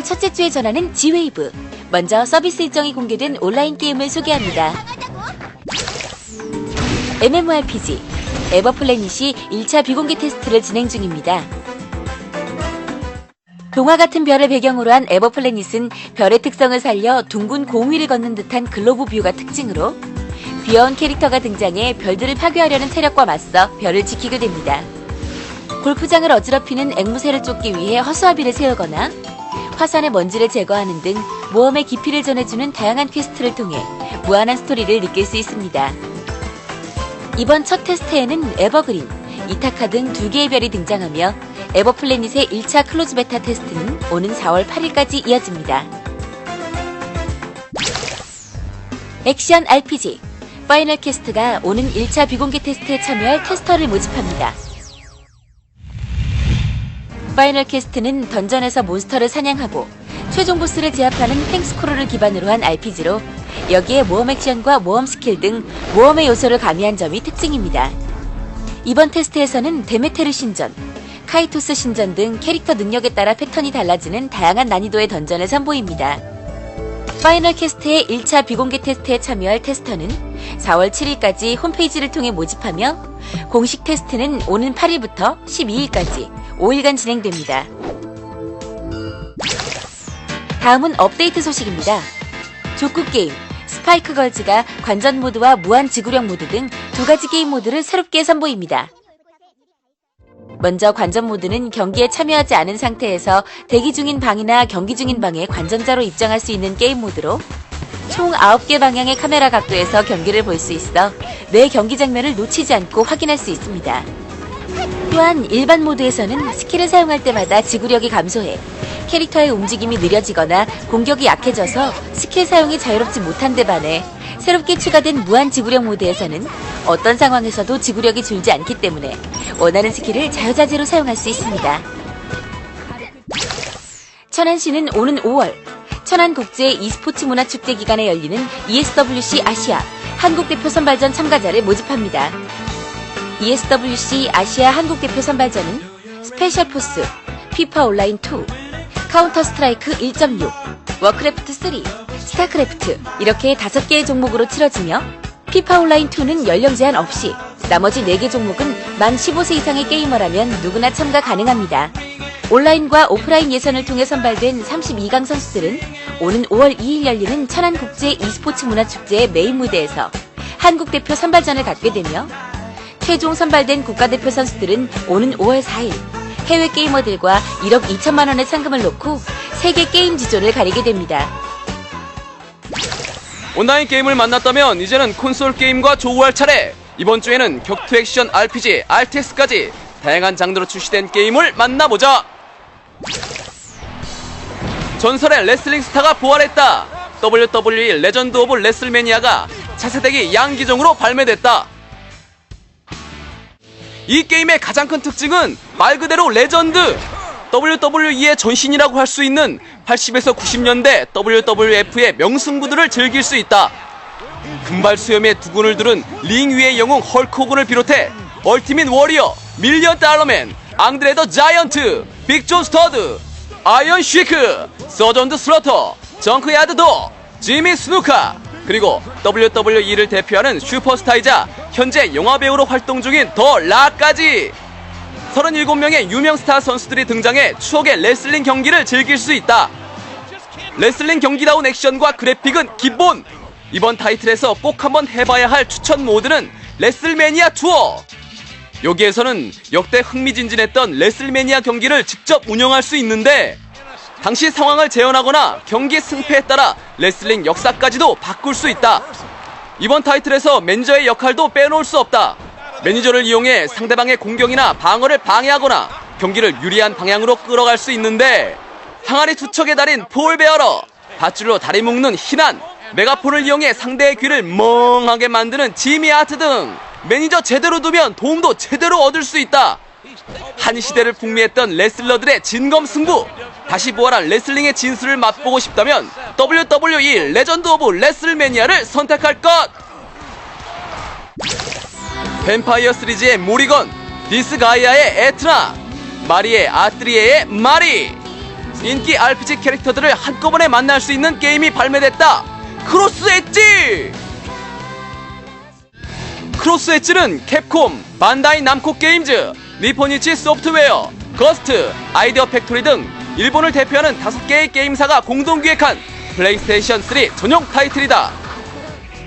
첫째 주에 전하는 G-Wave. 먼저 서비스 일정이 공개된 온라인 게임을 소개합니다. MMORPG 에버플래닛이 1차 비공개 테스트를 진행 중입니다. 동화 같은 별을 배경으로 한 에버플래닛은 별의 특성을 살려 둥근 공위를 걷는 듯한 글로브 뷰가 특징으로 귀여운 캐릭터가 등장해 별들을 파괴하려는 세력과 맞서 별을 지키게 됩니다. 골프장을 어지럽히는 앵무새를 쫓기 위해 허수아비를 세우거나 화산의 먼지를 제거하는 등 모험의 깊이를 전해주는 다양한 퀘스트를 통해 무한한 스토리를 느낄 수 있습니다. 이번 첫 테스트에는 에버그린, 이타카 등 2개의 별이 등장하며 에버플래닛의 1차 클로즈 베타 테스트는 오는 4월 8일까지 이어집니다. 액션 RPG 파이널 퀘스트가 오는 1차 비공개 테스트에 참여할 테스터를 모집합니다. 파이널 퀘스트는 던전에서 몬스터를 사냥하고 최종 보스를 제압하는 탱스크롤을 기반으로 한 RPG로 여기에 모험 액션과 모험 스킬 등 모험의 요소를 가미한 점이 특징입니다. 이번 테스트에서는 데메테르 신전, 카이토스 신전 등 캐릭터 능력에 따라 패턴이 달라지는 다양한 난이도의 던전을 선보입니다. 파이널 퀘스트의 1차 비공개 테스트에 참여할 테스터는 4월 7일까지 홈페이지를 통해 모집하며 공식 테스트는 오는 8일부터 12일까지 5일간 진행됩니다. 다음은 업데이트 소식입니다. 족구게임 스파이크걸즈가 관전 모드와 무한 지구력 모드 등 2가지 게임 모드를 새롭게 선보입니다. 먼저 관전 모드는 경기에 참여하지 않은 상태에서 대기 중인 방이나 경기 중인 방에 관전자로 입장할 수 있는 게임 모드로 총 9개 방향의 카메라 각도에서 경기를 볼 수 있어 내 경기 장면을 놓치지 않고 확인할 수 있습니다. 또한 일반 모드에서는 스킬을 사용할 때마다 지구력이 감소해 캐릭터의 움직임이 느려지거나 공격이 약해져서 스킬 사용이 자유롭지 못한 데 반해 새롭게 추가된 무한 지구력 모드에서는 어떤 상황에서도 지구력이 줄지 않기 때문에 원하는 스킬을 자유자재로 사용할 수 있습니다. 천안시는 오는 5월 천안국제 e스포츠 문화축제 기간에 열리는 ESWC 아시아 한국대표 선발전 참가자를 모집합니다. ESWC 아시아 한국대표 선발전은 스페셜 포스, 피파 온라인 2, 카운터 스트라이크 1.6, 워크래프트 3, 스타크래프트 이렇게 5개의 종목으로 치러지며 피파 온라인 2는 연령 제한 없이 나머지 4개 종목은 만 15세 이상의 게이머라면 누구나 참가 가능합니다. 온라인과 오프라인 예선을 통해 선발된 32강 선수들은 오는 5월 2일 열리는 천안국제 e스포츠 문화축제의 메인 무대에서 한국대표 선발전을 갖게 되며 최종 선발된 국가대표 선수들은 오는 5월 4일 해외 게이머들과 1억 2천만 원의 상금을 놓고 세계 게임 지존을 가리게 됩니다. 온라인 게임을 만났다면 이제는 콘솔 게임과 조우할 차례. 이번 주에는 격투 액션 RPG, RTS까지 다양한 장르로 출시된 게임을 만나보자. 전설의 레슬링 스타가 부활했다. WWE 레전드 오브 레슬매니아가 차세대기 양기종으로 발매됐다. 이 게임의 가장 큰 특징은 말 그대로 레전드! WWE의 전신이라고 할 수 있는 80에서 90년대 WWF의 명승부들을 즐길 수 있다. 금발 수염의 두근을 두른 링 위의 영웅 헐크 호근을 비롯해 얼티밋 워리어, 밀리언 달러맨, 앙드레 더 자이언트, 빅존 스터드, 아이언 쉐이크, 서전드 슬러터, 정크 야드 도, 지미 스누카, 그리고 WWE를 대표하는 슈퍼스타이자 현재 영화배우로 활동 중인 더 라까지 37명의 유명 스타 선수들이 등장해 추억의 레슬링 경기를 즐길 수 있다. 레슬링 경기다운 액션과 그래픽은 기본! 이번 타이틀에서 꼭 한번 해봐야 할 추천 모드는 레슬매니아 투어! 여기에서는 역대 흥미진진했던 레슬매니아 경기를 직접 운영할 수 있는데 당시 상황을 재현하거나 경기 승패에 따라 레슬링 역사까지도 바꿀 수 있다. 이번 타이틀에서 매니저의 역할도 빼놓을 수 없다. 매니저를 이용해 상대방의 공격이나 방어를 방해하거나 경기를 유리한 방향으로 끌어갈 수 있는데 항아리 투척의 달인 폴베어러, 밧줄로 다리 묶는 희난, 메가폰을 이용해 상대의 귀를 멍하게 만드는 지미 아트 등 매니저 제대로 두면 도움도 제대로 얻을 수 있다. 한 시대를 풍미했던 레슬러들의 진검승부, 다시 부활한 레슬링의 진수를 맛보고 싶다면 WWE 레전드 오브 레슬매니아를 선택할 것! 뱀파이어 시리즈의 모리건, 디스가이아의 에트나, 마리의 아트리에의 마리, 인기 RPG 캐릭터들을 한꺼번에 만날 수 있는 게임이 발매됐다. 크로스 엣지! 크로스 엣지는 캡콤, 반다이 남코 게임즈, 니포니치 소프트웨어, 거스트, 아이디어 팩토리 등 일본을 대표하는 5개의 게임사가 공동 기획한 플레이스테이션 3 전용 타이틀이다.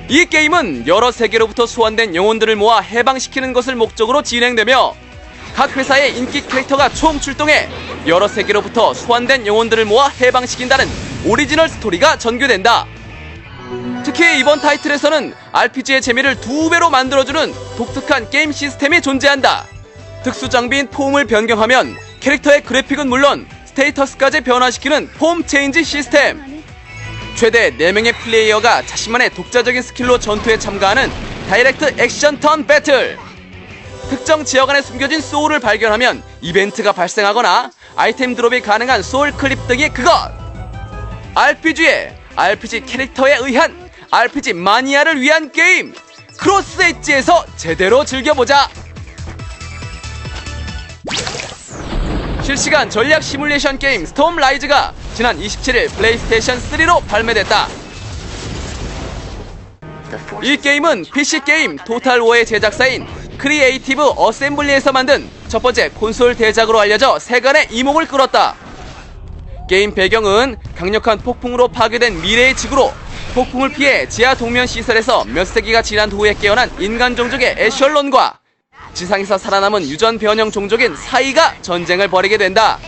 이 게임은 여러 세계로부터 소환된 영혼들을 모아 해방시키는 것을 목적으로 진행되며 각 회사의 인기 캐릭터가 총 출동해 여러 세계로부터 소환된 영혼들을 모아 해방시킨다는 오리지널 스토리가 전개된다. 특히 이번 타이틀에서는 RPG의 재미를 2배로 만들어주는 독특한 게임 시스템이 존재한다. 특수 장비인 폼을 변경하면 캐릭터의 그래픽은 물론 스테이터스까지 변화시키는 폼 체인지 시스템, 최대 4명의 플레이어가 자신만의 독자적인 스킬로 전투에 참가하는 다이렉트 액션 턴 배틀, 특정 지역 안에 숨겨진 소울을 발견하면 이벤트가 발생하거나 아이템 드롭이 가능한 소울 클립 등이 그것! RPG에 RPG 캐릭터에 의한 RPG 마니아를 위한 게임! 크로스 엣지에서 제대로 즐겨보자! 실시간 전략 시뮬레이션 게임 스톰 라이즈가 지난 27일 플레이스테이션 3로 발매됐다. 이 게임은 PC게임 토탈워의 제작사인 크리에이티브 어셈블리에서 만든 첫 번째 콘솔 대작으로 알려져 세간의 이목을 끌었다. 게임 배경은 강력한 폭풍으로 파괴된 미래의 지구로 폭풍을 피해 지하 동면 시설에서 몇 세기가 지난 후에 깨어난 인간 종족의 에셜론과 지상에서 살아남은 유전 변형 종족인 사이가 전쟁을 벌이게 된다.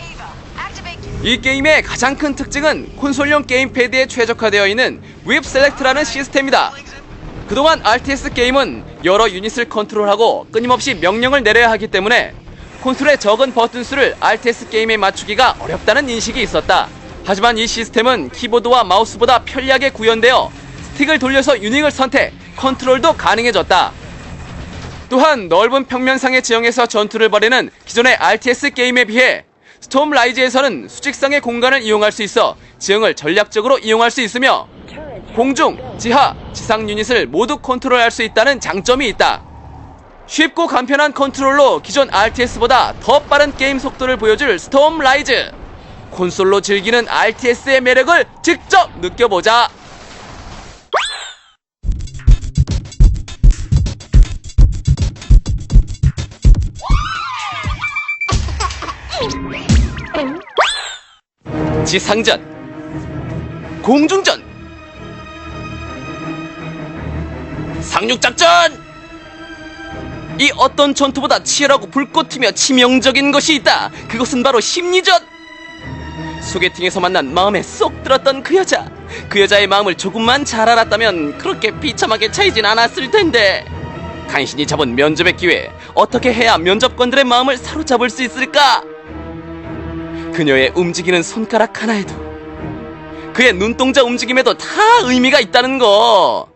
이 게임의 가장 큰 특징은 콘솔용 게임패드에 최적화되어 있는 웹 셀렉트라는 시스템이다. 그동안 RTS 게임은 여러 유닛을 컨트롤하고 끊임없이 명령을 내려야 하기 때문에 콘솔의 적은 버튼 수를 RTS 게임에 맞추기가 어렵다는 인식이 있었다. 하지만 이 시스템은 키보드와 마우스보다 편리하게 구현되어 스틱을 돌려서 유닛을 선택, 컨트롤도 가능해졌다. 또한 넓은 평면상의 지형에서 전투를 벌이는 기존의 RTS 게임에 비해 스톰 라이즈에서는 수직상의 공간을 이용할 수 있어 지형을 전략적으로 이용할 수 있으며 공중, 지하, 지상 유닛을 모두 컨트롤할 수 있다는 장점이 있다. 쉽고 간편한 컨트롤로 기존 RTS보다 더 빠른 게임 속도를 보여줄 스톰 라이즈. 콘솔로 즐기는 RTS의 매력을 직접 느껴보자. 지상전, 공중전, 상륙작전! 이 어떤 전투보다 치열하고 불꽃 튀며 치명적인 것이 있다. 그것은 바로 심리전! 소개팅에서 만난 마음에 쏙 들었던 그 여자, 그 여자의 마음을 조금만 잘 알았다면 그렇게 비참하게 차이진 않았을 텐데, 간신히 잡은 면접의 기회, 어떻게 해야 면접관들의 마음을 사로잡을 수 있을까? 그녀의 움직이는 손가락 하나에도, 그의 눈동자 움직임에도 다 의미가 있다는 거.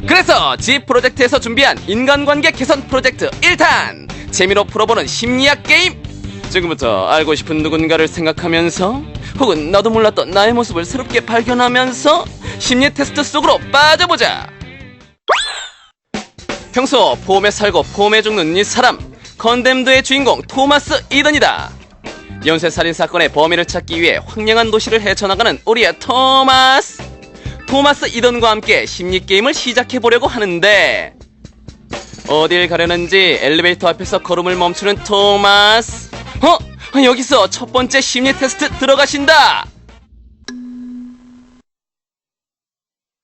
그래서 G 프로젝트에서 준비한 인간관계 개선 프로젝트 1탄, 재미로 풀어보는 심리학 게임. 지금부터 알고 싶은 누군가를 생각하면서 혹은 나도 몰랐던 나의 모습을 새롭게 발견하면서 심리 테스트 속으로 빠져보자. 평소 폼에 살고 폼에 죽는 이 사람, 컨뎀드의 주인공 토마스 이던이다. 연쇄살인 사건의 범인을 찾기 위해 황량한 도시를 헤쳐나가는 우리의 토마스 이던과 함께 심리게임을 시작해보려고 하는데, 어딜 가려는지 엘리베이터 앞에서 걸음을 멈추는 토마스. 여기서 첫 번째 심리 테스트 들어가신다.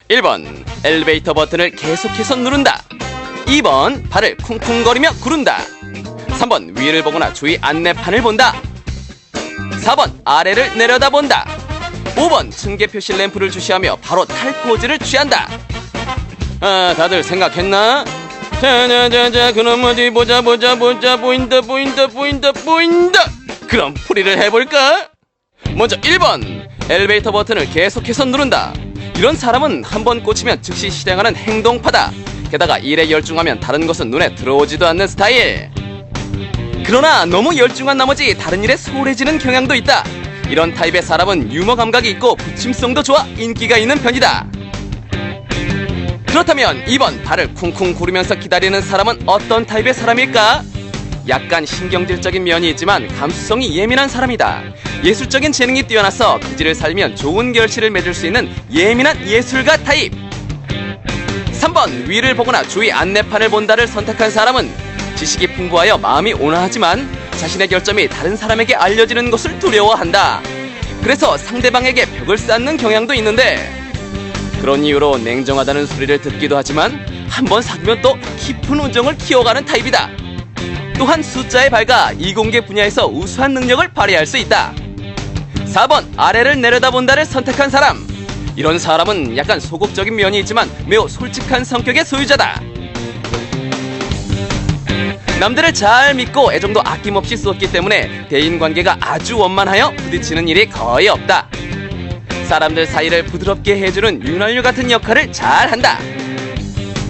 1번 엘리베이터 버튼을 계속해서 누른다. 2번 발을 쿵쿵거리며 구른다. 3번 위를 보거나 주위 안내판을 본다. 4번 아래를 내려다본다. 5번 층계 표시 램프를 주시하며 바로 탈 포즈를 취한다. 다들 생각했나? 자자자자, 그럼 어디 보자 보인다. 그럼 풀이를 해볼까? 먼저 1번 엘리베이터 버튼을 계속해서 누른다. 이런 사람은 한번 꽂히면 즉시 실행하는 행동파다. 게다가 일에 열중하면 다른 것은 눈에 들어오지도 않는 스타일. 그러나 너무 열중한 나머지 다른 일에 소홀해지는 경향도 있다. 이런 타입의 사람은 유머 감각이 있고 부침성도 좋아 인기가 있는 편이다. 그렇다면 2번 발을 쿵쿵 구르면서 기다리는 사람은 어떤 타입의 사람일까? 약간 신경질적인 면이 있지만 감수성이 예민한 사람이다. 예술적인 재능이 뛰어나서 기질을 살리면 좋은 결실을 맺을 수 있는 예민한 예술가 타입. 3번 위를 보거나 주위 안내판을 본다를 선택한 사람은 지식이 풍부하여 마음이 온화하지만 자신의 결점이 다른 사람에게 알려지는 것을 두려워한다. 그래서 상대방에게 벽을 쌓는 경향도 있는데 그런 이유로 냉정하다는 소리를 듣기도 하지만 한번 사귀면 또 깊은 우정을 키워가는 타입이다. 또한 숫자에 밝아 이공계 분야에서 우수한 능력을 발휘할 수 있다. 4번 아래를 내려다본다를 선택한 사람. 이런 사람은 약간 소극적인 면이 있지만 매우 솔직한 성격의 소유자다. 남들을 잘 믿고 애정도 아낌없이 쏟기 때문에 대인관계가 아주 원만하여 부딪히는 일이 거의 없다. 사람들 사이를 부드럽게 해주는 윤활유 같은 역할을 잘한다.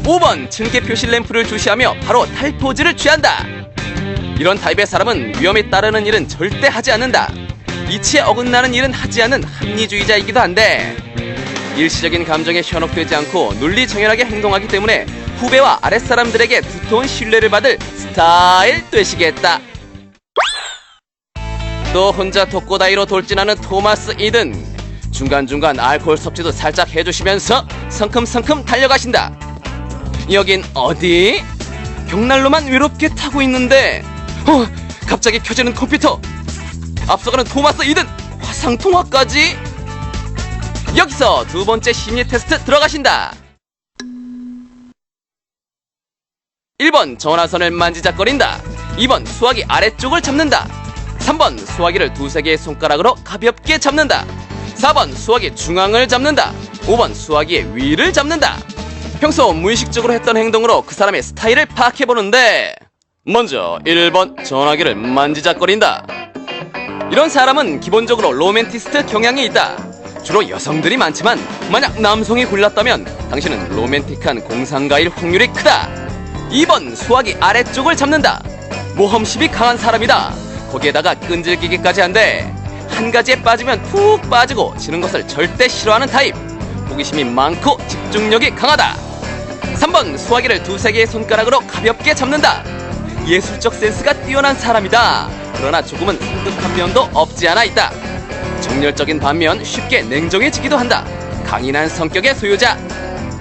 5번 층계 표시 램프를 주시하며 바로 탈포즈를 취한다. 이런 타입의 사람은 위험에 따르는 일은 절대 하지 않는다. 이치에 어긋나는 일은 하지 않는 합리주의자이기도 한데 일시적인 감정에 현혹되지 않고 논리정연하게 행동하기 때문에 후배와 아랫사람들에게 두터운 신뢰를 받을 스타일 되시겠다. 또 혼자 독고다이로 돌진하는 토마스 이든. 중간중간 알코올 섭취도 살짝 해주시면서 성큼성큼 달려가신다. 여긴 어디? 벽난로만 외롭게 타고 있는데 갑자기 켜지는 컴퓨터. 앞서가는 토마스 이든 화상통화까지. 여기서 두 번째 심리 테스트 들어가신다. 1번 전화선을 만지작거린다. 2번 수화기 아래쪽을 잡는다. 3번 수화기를 두세 개의 손가락으로 가볍게 잡는다. 4번 수화기 중앙을 잡는다. 5번 수화기의 위를 잡는다. 평소 무의식적으로 했던 행동으로 그 사람의 스타일을 파악해보는데 먼저 1번 전화기를 만지작거린다. 이런 사람은 기본적으로 로맨티스트 경향이 있다. 주로 여성들이 많지만 만약 남성이 골랐다면 당신은 로맨틱한 공상가일 확률이 크다. 2번 수화기 아래쪽을 잡는다. 모험심이 강한 사람이다. 거기에다가 끈질기기까지 한데 한 가지에 빠지면 푹 빠지고 지는 것을 절대 싫어하는 타입. 호기심이 많고 집중력이 강하다. 3번 수화기를 두세 개의 손가락으로 가볍게 잡는다. 예술적 센스가 뛰어난 사람이다. 그러나 조금은 성급한 면도 없지 않아 있다. 정열적인 반면 쉽게 냉정해지기도 한다. 강인한 성격의 소유자.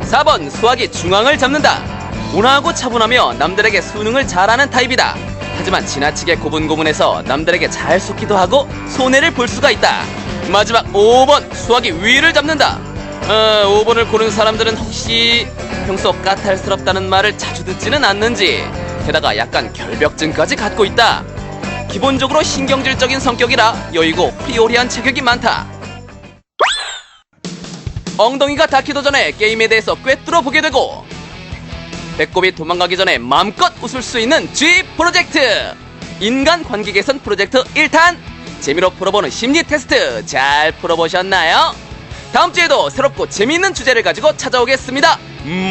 4번 수화기 중앙을 잡는다. 온화하고 차분하며 남들에게 수능을 잘하는 타입이다. 하지만 지나치게 고분고분해서 남들에게 잘 속기도 하고 손해를 볼 수가 있다. 마지막 5번 수화기 위를 잡는다. 5번을 고른 사람들은 혹시 평소 까탈스럽다는 말을 자주 듣지는 않는지 게다가 약간 결벽증까지 갖고 있다. 기본적으로 신경질적인 성격이라 여의고 프리오리한 체격이 많다. 엉덩이가 닿기도 전에 게임에 대해서 꿰뚫어 보게 되고 배꼽이 도망가기 전에 마음껏 웃을 수 있는 G 프로젝트. 인간 관계 개선 프로젝트 1탄. 재미로 풀어보는 심리 테스트 잘 풀어보셨나요? 다음 주에도 새롭고 재미있는 주제를 가지고 찾아오겠습니다.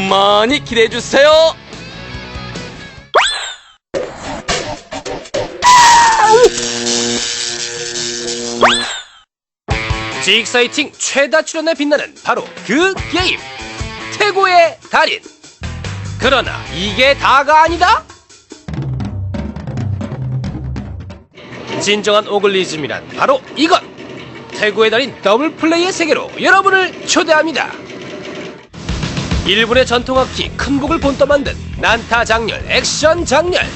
많이 기대해주세요. 지익사이팅 최다 출연에 빛나는 바로 그 게임 태고의 달인. 그러나 이게 다가 아니다. 진정한 오글리즘이란 바로 이것. 태고의 달인 더블 플레이의 세계로 여러분을 초대합니다. 일본의 전통악기 큰곡을 본떠 만든 난타 장렬, 액션 장렬,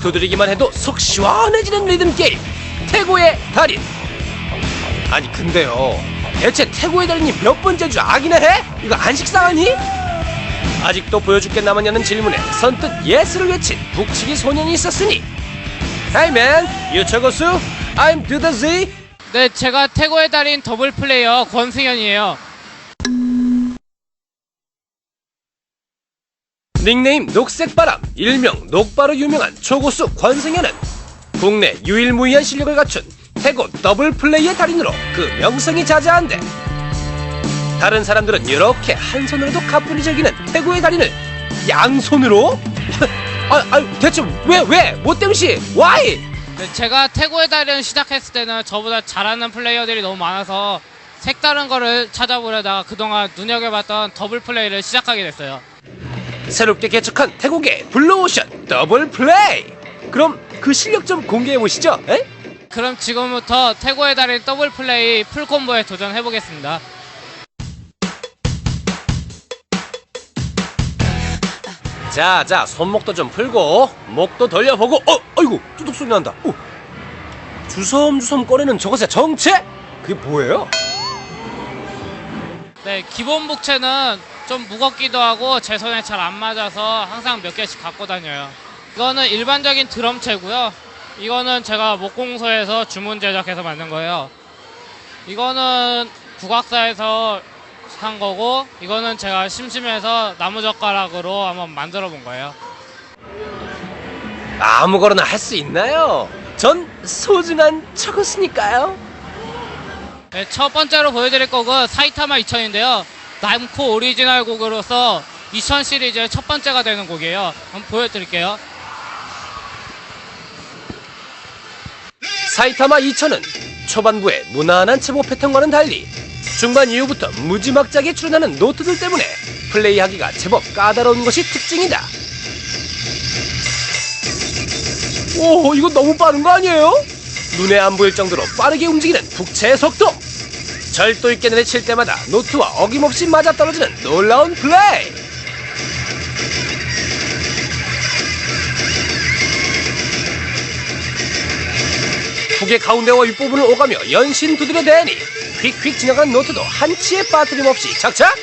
두드리기만 해도 속 시원해지는 리듬 게임 태고의 달인. 아니 근데요, 대체 태고의 달인이 몇 번째 주 악이나 해? 이거 안 식상하니? 아직도 보여줄 게 남았냐는 질문에 선뜻 예스를 외친 북치기 소년이 있었으니 Hey man, 유철고수, I'm to the Z. 네, 제가 태고의 달인 더블 플레이어 권승현이에요. 닉네임 녹색바람, 일명 녹바로 유명한 초고수 권승현은 국내 유일무이한 실력을 갖춘 태고 더블 플레이의 달인으로 그 명성이 자자한데, 다른 사람들은 이렇게 한 손으로도 가뿐히 즐기는 태고의 달인을 양손으로? 대체 왜? 뭐 때문에? Why? 네, 제가 태고의 달인 시작했을 때는 저보다 잘하는 플레이어들이 너무 많아서 색다른 거를 찾아보려다가 그동안 눈여겨봤던 더블 플레이를 시작하게 됐어요. 새롭게 개척한 태국의 블루오션 더블 플레이. 그럼 그 실력 좀 공개해보시죠. 에? 그럼 지금부터 태고의 달인 더블 플레이 풀콤보에 도전해보겠습니다. 자, 손목도 좀 풀고 목도 돌려보고. 아이고, 뚜둑 소리 난다. 주섬주섬 꺼내는 저것의 정체? 그게 뭐예요? 네, 기본 복체는 좀 무겁기도 하고 제 손에 잘 안 맞아서 항상 몇 개씩 갖고 다녀요. 이거는 일반적인 드럼체고요. 이거는 제가 목공소에서 주문 제작해서 만든 거예요. 이거는 국악사에서 산 거고, 이거는 제가 심심해서 나무젓가락으로 한번 만들어 본 거예요. 아무거나 할 수 있나요? 전 소중한 저것이니까요. 네, 첫 번째로 보여드릴 곡은 사이타마 2000인데요. 남코 오리지널 곡으로서 2000 시리즈의 첫 번째가 되는 곡이에요. 한번 보여드릴게요. 사이타마 2000은 초반부의 무난한 체보 패턴과는 달리 중반 이후부터 무지막지하게 출연하는 노트들 때문에 플레이하기가 제법 까다로운 것이 특징이다. 오, 이거 너무 빠른 거 아니에요? 눈에 안 보일 정도로 빠르게 움직이는 북체의 속도. 절도 있게 내리칠 때마다 노트와 어김없이 맞아떨어지는 놀라운 플레이. 북의 가운데와 윗부분을 오가며 연신 두드려 대니 휙휙 지나가는 노트도 한치의 빠뜨림 없이 착착.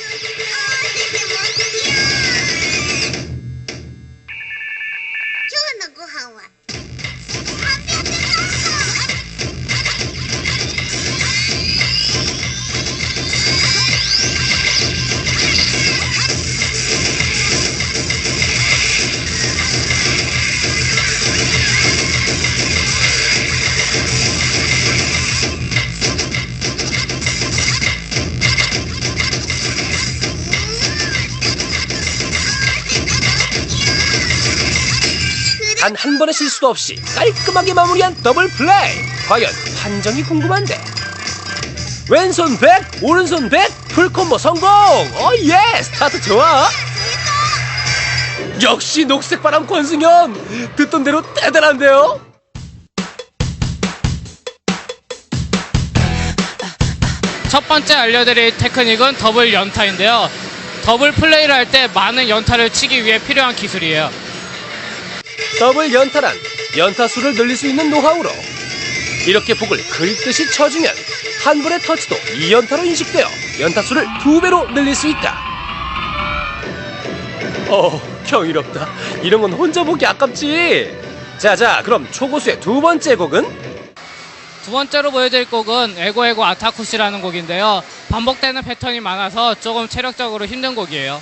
단 한 번의 실수도 없이 깔끔하게 마무리한 더블 플레이. 과연 판정이 궁금한데. 왼손 100, 오른손 100, 풀콤보 성공. 예, 스타트 좋아. 역시 녹색바람 권승현, 듣던 대로 대단한데요. 첫 번째 알려드릴 테크닉은 더블 연타인데요. 더블 플레이를 할 때 많은 연타를 치기 위해 필요한 기술이에요. 더블 연타란 연타 수를 늘릴 수 있는 노하우로 이렇게 북을 그립듯이 쳐주면 한 번의 터치도 2연타로 인식되어 연타 수를 2배로 늘릴 수 있다. 경이롭다. 이런 건 혼자 보기 아깝지. 자, 그럼 초고수의 두 번째 곡은? 두 번째로 보여드릴 곡은 에고에고 아타쿠시라는 곡인데요. 반복되는 패턴이 많아서 조금 체력적으로 힘든 곡이에요.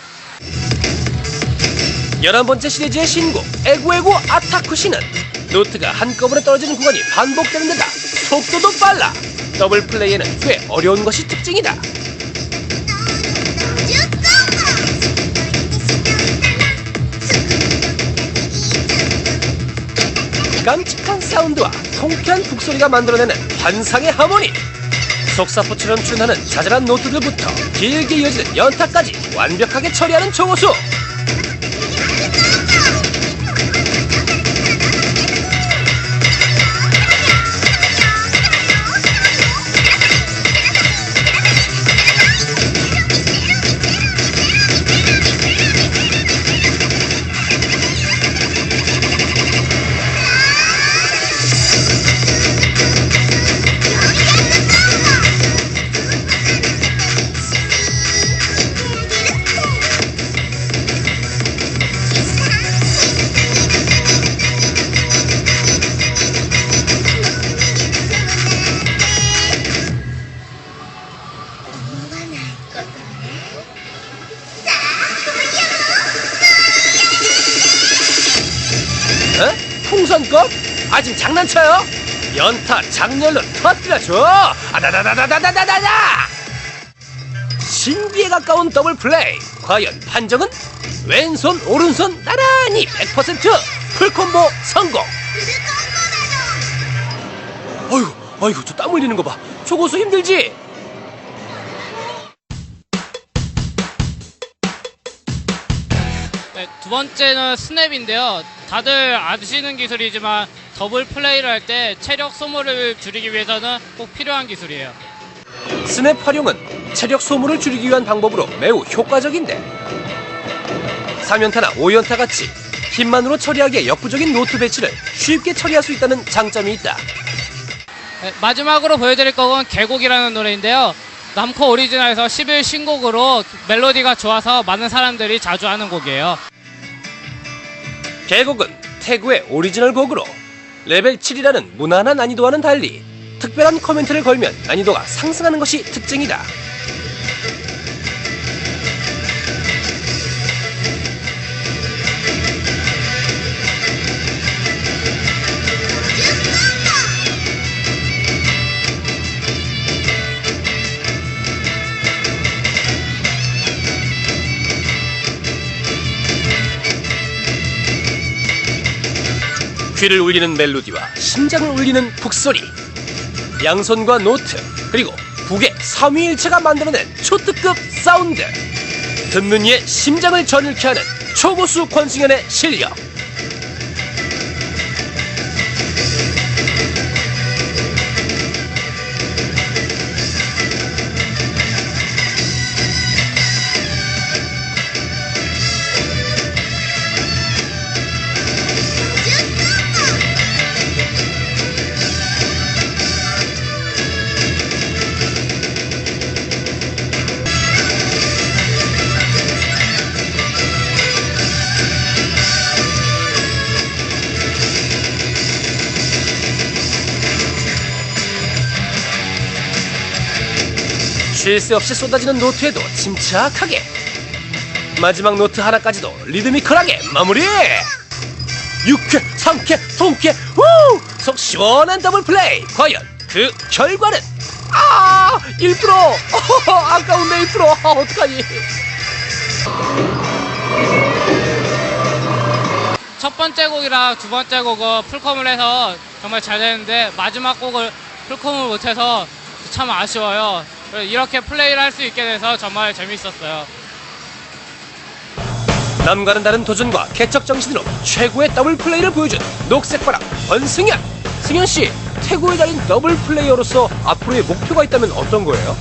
11번째 시리즈의 신곡 에고에고 아타쿠시는 노트가 한꺼번에 떨어지는 구간이 반복되는 데다 속도도 빨라. 더블 플레이에는 꽤 어려운 것이 특징이다. 깜찍한 사운드와 통쾌한 북소리가 만들어내는 환상의 하모니. 속사포처럼 출연하는 자잘한 노트들부터 길게 이어지는 연타까지 완벽하게 처리하는 초고수. 풍선껌? 지금 장난쳐요? 연타 장렬로 터뜨려줘. 아다다다다다다다다. 신기에 가까운 더블 플레이. 과연 판정은? 왼손 오른손 나란히 100% 풀콤보 성공. 어이구 저 땀 흘리는 거 봐. 초고수 힘들지? 네, 두 번째는 스냅인데요. 다들 아시는 기술이지만 더블 플레이를 할 때 체력 소모를 줄이기 위해서는 꼭 필요한 기술이에요. 스냅 활용은 체력 소모를 줄이기 위한 방법으로 매우 효과적인데 3연타나 5연타 같이 힘만으로 처리하기에 역부족인 노트 배치를 쉽게 처리할 수 있다는 장점이 있다. 네, 마지막으로 보여드릴 곡은 계곡이라는 노래인데요. 남코 오리지널에서 10일 신곡으로 멜로디가 좋아서 많은 사람들이 자주 하는 곡이에요. 계곡은 태구의 오리지널 곡으로 레벨 7이라는 무난한 난이도와는 달리 특별한 코멘트를 걸면 난이도가 상승하는 것이 특징이다. 귀를 울리는 멜로디와 심장을 울리는 북소리, 양손과 노트, 그리고 북의 삼위일체가 만들어낸 초특급 사운드, 듣는 이의 심장을 전율케 하는 초고수 권승연의 실력. 쉴 새 없이 쏟아지는 노트에도 침착하게, 마지막 노트 하나까지도 리드미컬하게 마무리! 6회, 3회, 통회, 우! 속 시원한 더블 플레이! 과연 그 결과는? 1%! 아까운데 1%! 어떡하니? 첫 번째 곡이랑 두 번째 곡은 풀컴을 해서 정말 잘 되는데 마지막 곡을 풀컴을 못해서 참 아쉬워요. 이렇게 플레이를 할 수 있게 돼서 정말 재밌었어요. 남과는 다른 도전과 개척 정신으로 최고의 더블 플레이를 보여준 녹색바람 권승연! 승연씨, 태고의 달인 더블 플레이어로서 앞으로의 목표가 있다면 어떤 거예요?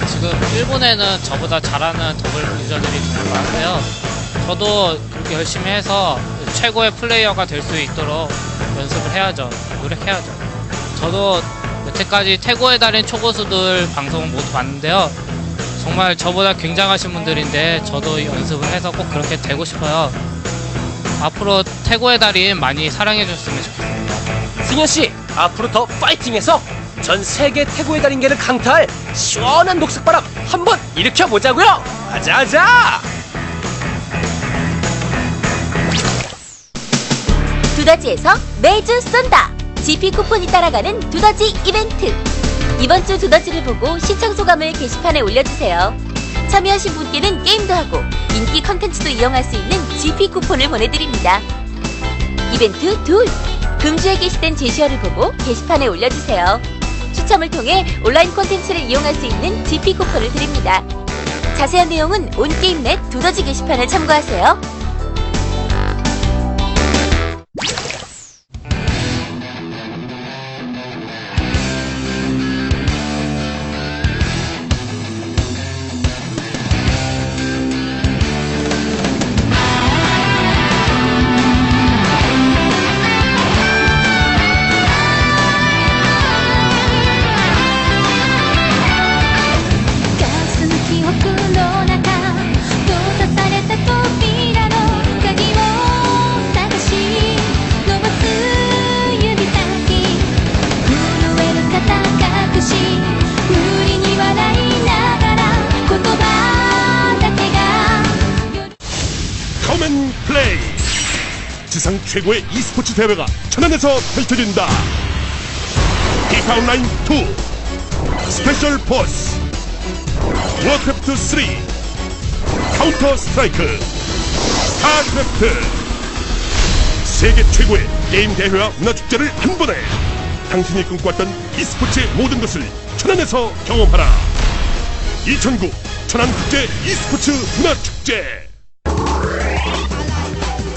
지금 일본에는 저보다 잘하는 더블 유저들이 정말 많아요. 저도 그렇게 열심히 해서 최고의 플레이어가 될 수 있도록 연습을 해야죠. 노력해야죠. 저도 여태까지 태고의 달인 초고수들 방송을 모두 봤는데요. 정말 저보다 굉장하신 분들인데 저도 연습을 해서 꼭 그렇게 되고 싶어요. 앞으로 태고의 달인 많이 사랑해줬으면 좋겠습니다. 승연씨, 앞으로 더 파이팅해서 전 세계 태고의 달인계를 강타할 시원한 녹색바람 한번 일으켜보자고요. 가자하자! 두더지에서 매주 쏜다. GP 쿠폰이 따라가는 두더지 이벤트. 이번 주 두더지를 보고 시청 소감을 게시판에 올려주세요. 참여하신 분께는 게임도 하고 인기 컨텐츠도 이용할 수 있는 GP 쿠폰을 보내드립니다. 이벤트 둘. 금주에 게시된 제시어를 보고 게시판에 올려주세요. 추첨을 통해 온라인 콘텐츠를 이용할 수 있는 GP 쿠폰을 드립니다. 자세한 내용은 온게임넷 두더지 게시판을 참고하세요. 플레이! 지상 최고의 e스포츠 대회가 천안에서 펼쳐진다. 피파 온라인 2, 스페셜 포스, 워크래프트 3, 카운터 스트라이크, 스타크래프트. 세계 최고의 게임 대회와 문화축제를 한 번에 당신이 꿈꿔왔던 e스포츠의 모든 것을 천안에서 경험하라. 2009 천안국제 e스포츠 문화축제.